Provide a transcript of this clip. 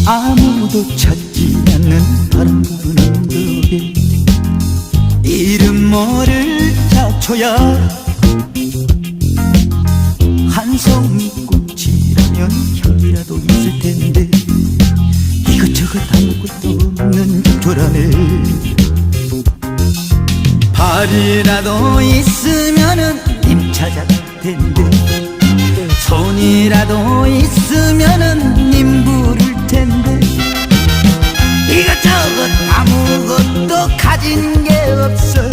아무도 찾지 않는 바람 부는 벽에 이름 모를 잡초야. 한 송이 꽃이라면 향기라도 있을 텐데 이것저것 아무것도 없는 잡초라네. 발이라도 있으면은 님 찾아갈 텐데 손이라도 있으면은 님 부를 텐데 이것저것 아무것도 가진 게 없어.